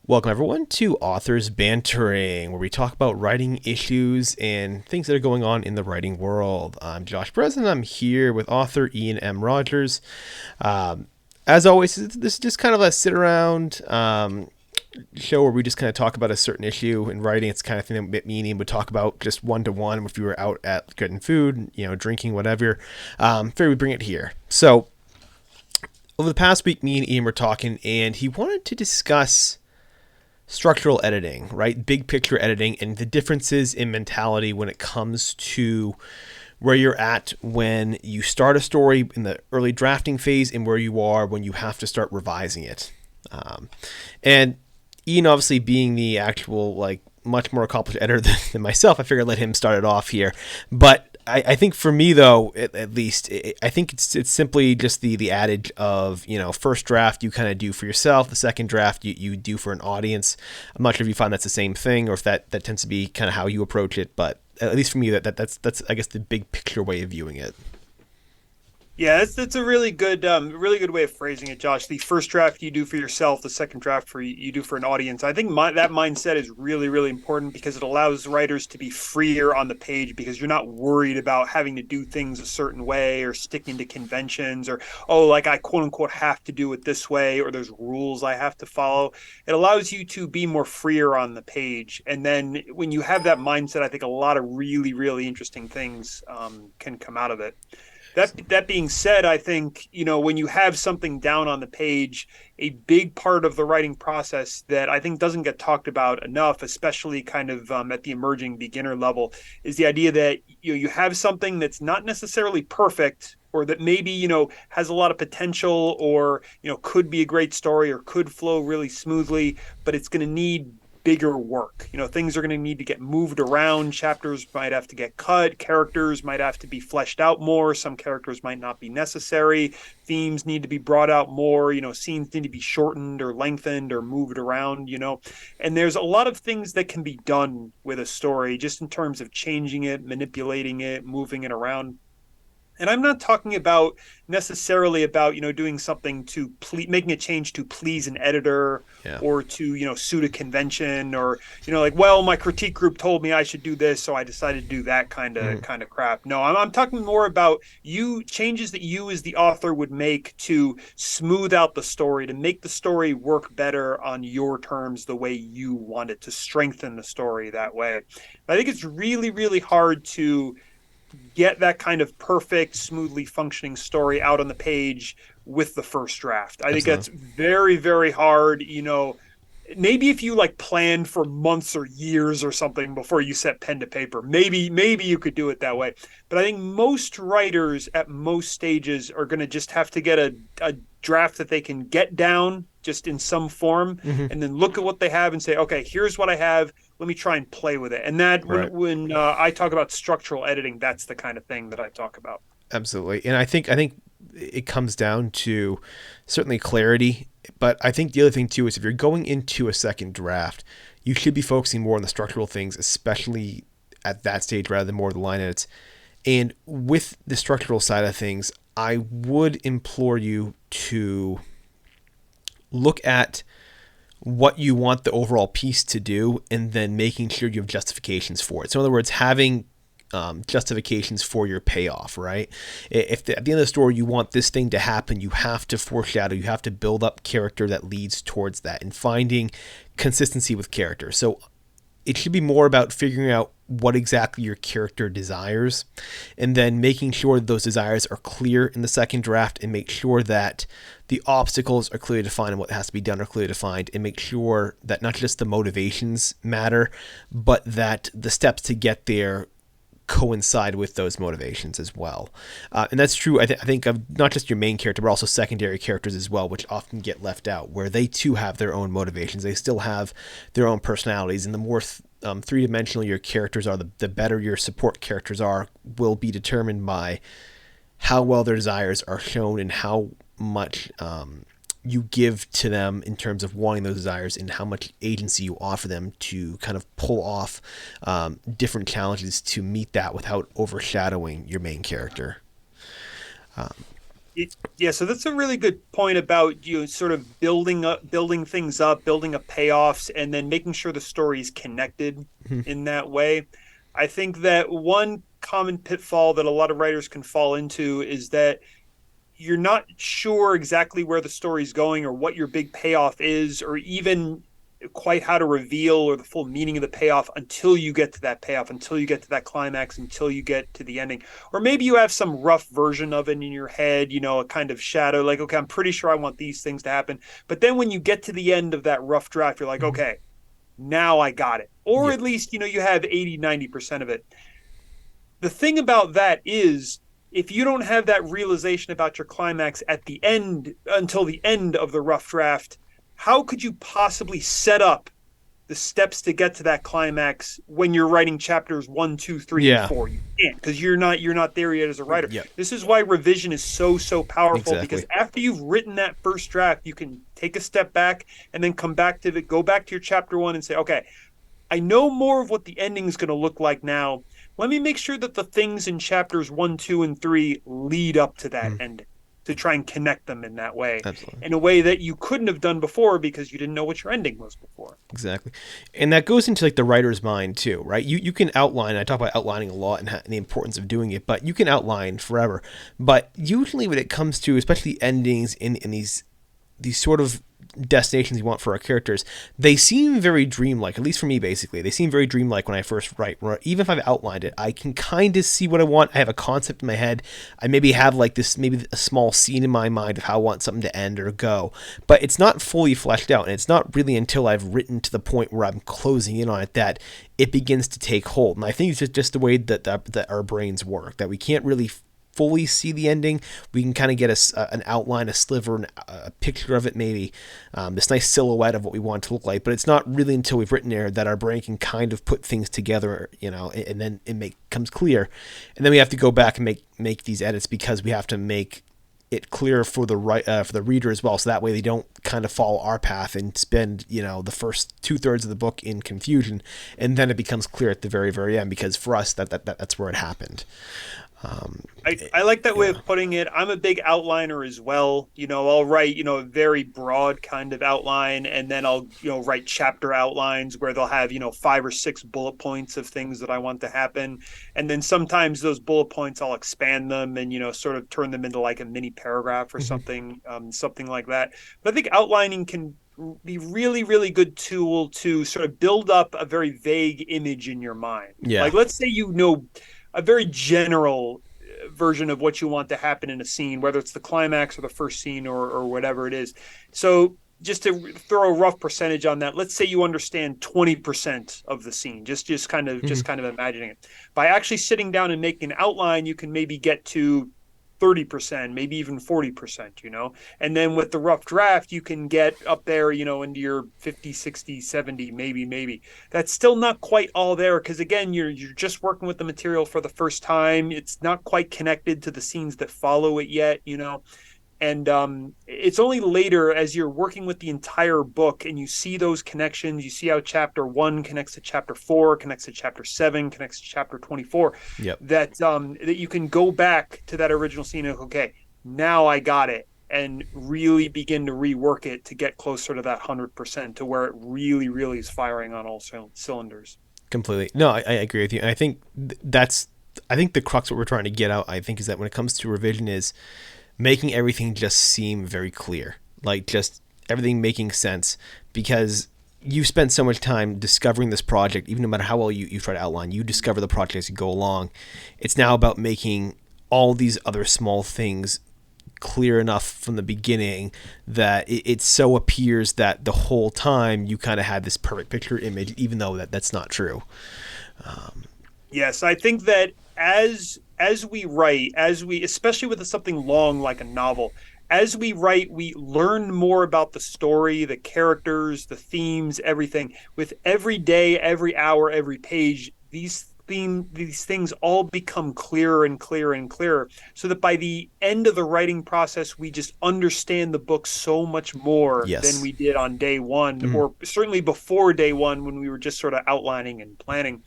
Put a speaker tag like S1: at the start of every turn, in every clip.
S1: Welcome, everyone, to Authors Bantering, where we talk about writing issues and things that are going on in the writing world. I'm Josh Bresslin. I'm here with author Ian M. Rogers. As always, this is just kind of a sit around show where we just kind of talk about a certain issue in writing. It's the kind of thing that me and Ian would talk about just one to one if we were out at getting food, drinking, whatever. Figured we bring it here. So, over the past week, me and Ian were talking, and he wanted to discuss structural editing, right? Big picture editing and the differences in mentality when it comes to where you're at when you start a story in the early drafting phase and where you are when you have to start revising it. And Ian, obviously being the actual, much more accomplished editor than myself, I figured I'd let him start it off here. But I think for me, though, at least, I think it's simply just the adage of, first draft you kind of do for yourself, the second draft you do for an audience. I'm not sure if you find that's the same thing or if that tends to be kind of how you approach it, but at least for me, that's I guess the big picture way of viewing it.
S2: Yeah, that's a really good way of phrasing it, Josh. The first draft you do for yourself, the second draft for you do for an audience. I think that mindset is really, really important because it allows writers to be freer on the page because you're not worried about having to do things a certain way or sticking to conventions or, oh, like I quote unquote have to do it this way or there's rules I have to follow. It allows you to be more freer on the page. And then when you have that mindset, I think a lot of really, really interesting things can come out of it. That being said, I think when you have something down on the page, a big part of the writing process that I think doesn't get talked about enough, especially kind of at the emerging beginner level, is the idea that you have something that's not necessarily perfect, or that maybe has a lot of potential, or could be a great story, or could flow really smoothly, but it's going to need bigger work. Things are going to need to get moved around. Chapters might have to get cut. Characters might have to be fleshed out more. Some characters might not be necessary. Themes need to be brought out more. Scenes need to be shortened or lengthened or moved around. And there's a lot of things that can be done with a story just in terms of changing it, manipulating it, moving it around. And I'm not talking about necessarily about doing something to making a change to please an editor,
S1: Yeah.
S2: or to suit a convention, or like, well, my critique group told me I should do this, so I decided to do that
S1: Mm-hmm.
S2: kind of crap. No, I'm talking more about you changes that you as the author would make to smooth out the story, to make the story work better on your terms, the way you want it, to strengthen the story that way. I think it's really, really hard to get that kind of perfect, smoothly functioning story out on the page with the first draft. I think
S1: Absolutely.
S2: that's very, very hard. Maybe if you like planned for months or years or something before you set pen to paper, maybe you could do it that way. But I think most writers at most stages are going to just have to get a draft that they can get down just in some form,
S1: Mm-hmm.
S2: and then look at what they have and say, okay, here's what I have, let me try and play with it. And that
S1: Right.
S2: when I talk about structural editing, that's the kind of thing that I talk about.
S1: Absolutely. And I think it comes down to certainly clarity, but I think the other thing too is if you're going into a second draft, you should be focusing more on the structural things, especially at that stage rather than more of the line edits. And with the structural side of things, I would implore you to look at what you want the overall piece to do and then making sure you have justifications for it. So in other words, having justifications for your payoff, right? If at the end of the story you want this thing to happen, you have to foreshadow, you have to build up character that leads towards that and finding consistency with character. So it should be more about figuring out what exactly your character desires and then making sure that those desires are clear in the second draft and make sure that the obstacles are clearly defined and what has to be done are clearly defined, and make sure that not just the motivations matter, but that the steps to get there coincide with those motivations as well. And that's true, I think, of not just your main character, but also secondary characters as well, which often get left out, where they too have their own motivations. They still have their own personalities. And the more three-dimensional your characters are, the better your support characters are, will be determined by how well their desires are shown and how much you give to them in terms of wanting those desires and how much agency you offer them to kind of pull off different challenges to meet that without overshadowing your main character.
S2: Yeah, so that's a really good point about sort of building things up, building up payoffs, and then making sure the story is connected in that way. I think that one common pitfall that a lot of writers can fall into is that you're not sure exactly where the story's going or what your big payoff is, or even quite how to reveal or the full meaning of the payoff until you get to that payoff, until you get to that climax, until you get to the ending. Or maybe you have some rough version of it in your head, a kind of shadow, like, okay, I'm pretty sure I want these things to happen. But then when you get to the end of that rough draft, you're like, okay, now I got it. Or
S1: Yeah.
S2: at least, you have 80, 90% of it. The thing about that is, if you don't have that realization about your climax at the end until the end of the rough draft, how could you possibly set up the steps to get to that climax when you're writing chapters 1, 2, 3, and
S1: Yeah.
S2: 4? You can't, because you're not there yet as a writer.
S1: Yep.
S2: This is why revision is so powerful, because
S1: Exactly.
S2: after you've written that first draft, you can take a step back and then come back to it, go back to your chapter 1 and say, okay, I know more of what the ending is going to look like now. Let me make sure that the things in chapters 1, 2, and 3 lead up to that
S1: Mhm.
S2: ending, to try and connect them in that way,
S1: Absolutely.
S2: in a way that you couldn't have done before because you didn't know what your ending was before.
S1: Exactly. And that goes into like the writer's mind too, right? You can outline, I talk about outlining a lot and the importance of doing it, but you can outline forever. But usually when it comes to especially endings in these sort of destinations you want for our characters, they seem very dreamlike, at least for me basically. They seem very dreamlike when I first write, where even if I've outlined it, I can kind of see what I want. I have a concept in my head. I maybe have like this, maybe a small scene in my mind of how I want something to end or go, but it's not fully fleshed out. And it's not really until I've written to the point where I'm closing in on it that it begins to take hold. And I think it's just the way that our brains work, that we can't really fully see the ending. We can kind of get an outline, a sliver, a picture of it, maybe this nice silhouette of what we want it to look like. But it's not really until we've written there that our brain can kind of put things together, and then it comes clear. And then we have to go back and make these edits, because we have to make it clear for the reader as well, so that way they don't kind of follow our path and spend the first 2/3 of the book in confusion, and then it becomes clear at the very end, because for us that's where it happened.
S2: I like that way
S1: Yeah.
S2: of putting it. I'm a big outliner as well. I'll write, a very broad kind of outline, and then I'll, write chapter outlines where they'll have, 5 or 6 bullet points of things that I want to happen. And then sometimes those bullet points, I'll expand them and, sort of turn them into like a mini paragraph or
S1: Mm-hmm.
S2: something like that. But I think outlining can be really, really good tool to sort of build up a very vague image in your mind.
S1: Yeah.
S2: Like, let's say a very general version of what you want to happen in a scene, whether it's the climax or the first scene or whatever it is. So just to throw a rough percentage on that, let's say you understand 20% of the scene, just kind of
S1: Mm-hmm.
S2: imagining it. By actually sitting down and making an outline, you can maybe get to 30%, maybe even 40%, and then with the rough draft, you can get up there, into your 50, 60, 70, maybe. That's still not quite all there, because again, you're just working with the material for the first time. It's not quite connected to the scenes that follow it yet. And it's only later, as you're working with the entire book and you see those connections, you see how chapter 1 connects to chapter 4, connects to chapter 7, connects to chapter 24,
S1: Yep.
S2: that you can go back to that original scene and, okay, now I got it, and really begin to rework it to get closer to that 100%, to where it really is firing on all cylinders.
S1: Completely. No, I agree with you. And I think I think the crux of what we're trying to get out, I think, is that when it comes to revision, is making everything just seem very clear, like just everything making sense, because you spend so much time discovering this project. Even no matter how well you try to outline, you discover the project as you go along. It's now about making all these other small things clear enough from the beginning that it so appears that the whole time you kind of had this perfect picture image, even though that's not true.
S2: Yes, I think that as we write, as we especially with something long like a novel, as we write, we learn more about the story, the characters, the themes, everything. With every day, every hour, every page, these things all become clearer and clearer and clearer, so that by the end of the writing process, we just understand the book so much more than
S1: Yes.
S2: we did on day one,
S1: Mm-hmm.
S2: or certainly before day one, when we were just sort of outlining and planning.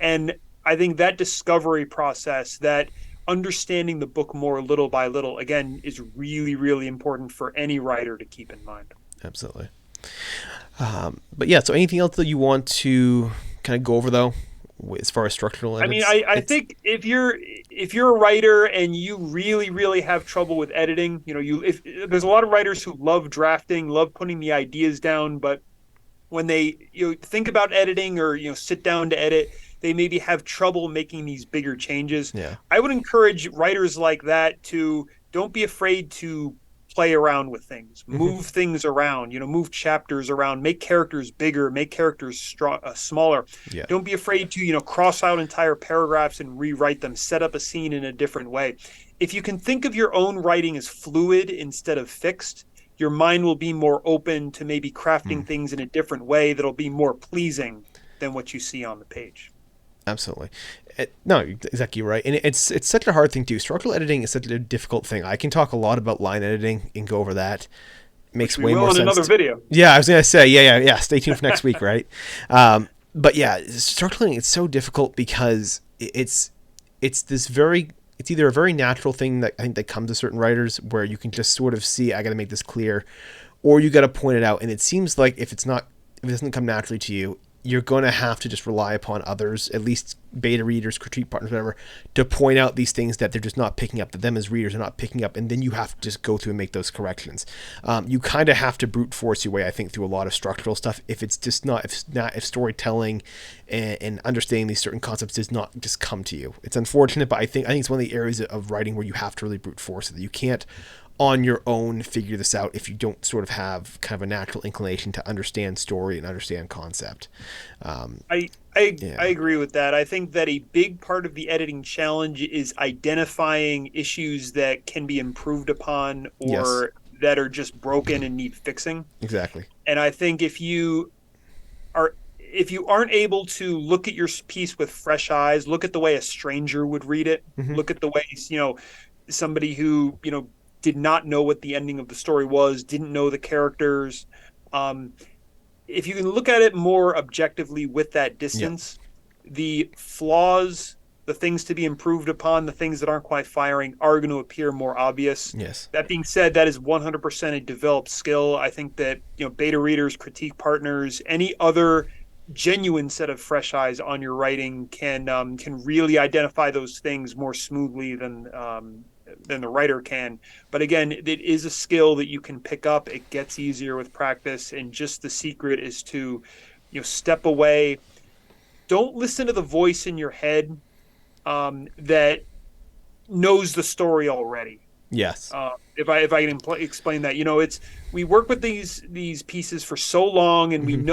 S2: And I think that discovery process, that understanding the book more little by little, again, is really, really important for any writer to keep in mind.
S1: Absolutely. But yeah, so anything else that you want to kind of go over though, as far as structural
S2: I mean,
S1: edits?
S2: I think if you're a writer and you really, really have trouble with editing, if there's a lot of writers who love drafting, love putting the ideas down, but when they think about editing or sit down to edit, they maybe have trouble making these bigger changes.
S1: Yeah.
S2: I would encourage writers like that to don't be afraid to play around with things,
S1: Mm-hmm.
S2: move things around, move chapters around, make characters bigger, make characters smaller.
S1: Yeah.
S2: Don't be afraid to cross out entire paragraphs and rewrite them, set up a scene in a different way. If you can think of your own writing as fluid instead of fixed, your mind will be more open to maybe
S1: Mm.
S2: crafting things in a different way that'll be more pleasing than what you see on the page.
S1: Absolutely. No, exactly right. And it's such a hard thing to do. Structural editing is such a difficult thing. I can talk a lot about line editing and go over that. It
S2: Which
S1: makes
S2: we
S1: way
S2: will
S1: more
S2: in
S1: sense.
S2: another video.
S1: Yeah, I was gonna say, yeah. Stay tuned for next week, right? But yeah, structural editing, it's so difficult because it's this very it's either a very natural thing that I think that comes to certain writers where you can just sort of see, I got to make this clear, or you got to point it out. And it seems like if it doesn't come naturally to you, you're going to have to just rely upon others, at least beta readers, critique partners, whatever, to point out these things that they're just not picking up, that them as readers are not picking up, and then you have to just go through and make those corrections. You kind of have to brute force your way, I think, through a lot of structural stuff. If it's just not, if storytelling and understanding these certain concepts does not just come to you, it's unfortunate, but I think it's one of the areas of writing where you have to really brute force it. You can't on your own figure this out if you don't sort of have kind of a natural inclination to understand story and understand concept.
S2: I I
S1: Yeah.
S2: agree with that. I think that a big part of the editing challenge is identifying issues that can be improved upon
S1: Yes.
S2: or that are just broken and need fixing.
S1: Exactly.
S2: And I think if you aren't able to look at your piece with fresh eyes, look at the way a stranger would read it,
S1: Mm-hmm.
S2: look at the way somebody who did not know what the ending of the story was, didn't know the characters. Um, if you can look at it more objectively with that
S1: Yep.
S2: distance, the flaws, the things to be improved upon, the things that aren't quite firing are going to appear more obvious.
S1: Yes.
S2: That being said, that is 100% a developed skill. I think that beta readers, critique partners, any other genuine set of fresh eyes on your writing can really identify those things more smoothly than the writer can. But again, it is a skill that you can pick up. It gets easier with practice, and just the secret is to step away. Don't listen to the voice in your head that knows the story already.
S1: Yes.
S2: If I can explain that, it's we work with these pieces for so long, and we
S1: Mm-hmm.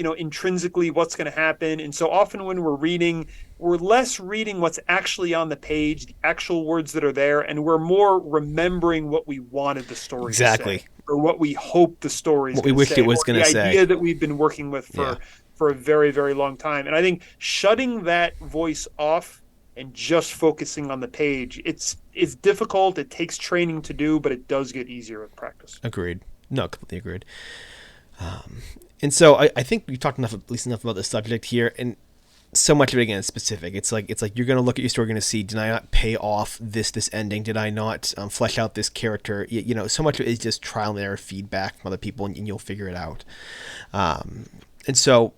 S2: know intrinsically what's going to happen, and so often when we're reading, we're less reading what's actually on the page, the actual words that are there, and we're more remembering what we wanted the story to say,
S1: Exactly.
S2: or what we hope the story is
S1: What we
S2: going to
S1: wished
S2: say,
S1: it was
S2: or
S1: going
S2: the
S1: to say.
S2: idea that we've been working with
S1: Yeah.
S2: for a very, very long time. And I think shutting that voice off and just focusing on the page, it's difficult, it takes training to do, but it does get easier with practice.
S1: Agreed. No, completely agreed. And so I think we've talked enough, at least enough about this subject here, and so much of it again is specific. It's like you're going to look at your story, you're going to see, did I not pay off this ending? Did I not flesh out this character? So much of it is just trial and error feedback from other people, and you'll figure it out. And so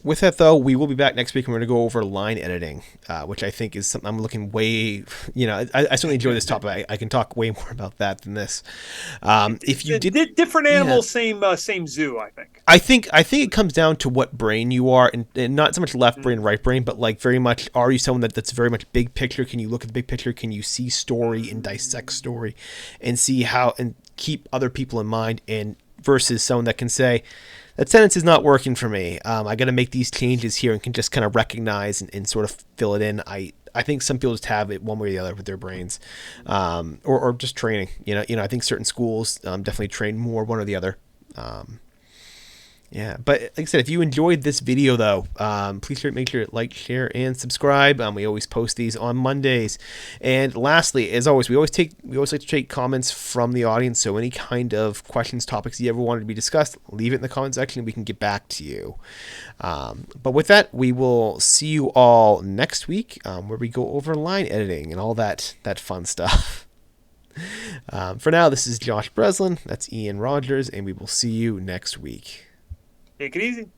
S1: with that, though, we will be back next week and we're going to go over line editing, which I think is something I'm looking way, I certainly enjoy this topic. I can talk way more about that than this. If you did,
S2: Different
S1: yeah,
S2: animal, same zoo, I think.
S1: I think it comes down to what brain you are, and not so much left brain, right brain, but like very much, are you someone that's very much big picture? Can you look at the big picture? Can you see story and dissect story and see how and keep other people in mind, and versus someone that can say, that sentence is not working for me. I got to make these changes here and can just kind of recognize and sort of fill it in. I think some people just have it one way or the other with their brains, or just training. I think certain schools definitely train more one or the other. Yeah, but like I said, if you enjoyed this video though, please make sure to like, share, and subscribe. We always post these on Mondays. And lastly, as always, we always like to take comments from the audience. So any kind of questions, topics you ever wanted to be discussed, leave it in the comment section and we can get back to you. But with that, we will see you all next week, where we go over line editing and all that fun stuff. For now, this is Josh Bresslin. That's Ian Rogers, and we will see you next week.
S2: Take it easy.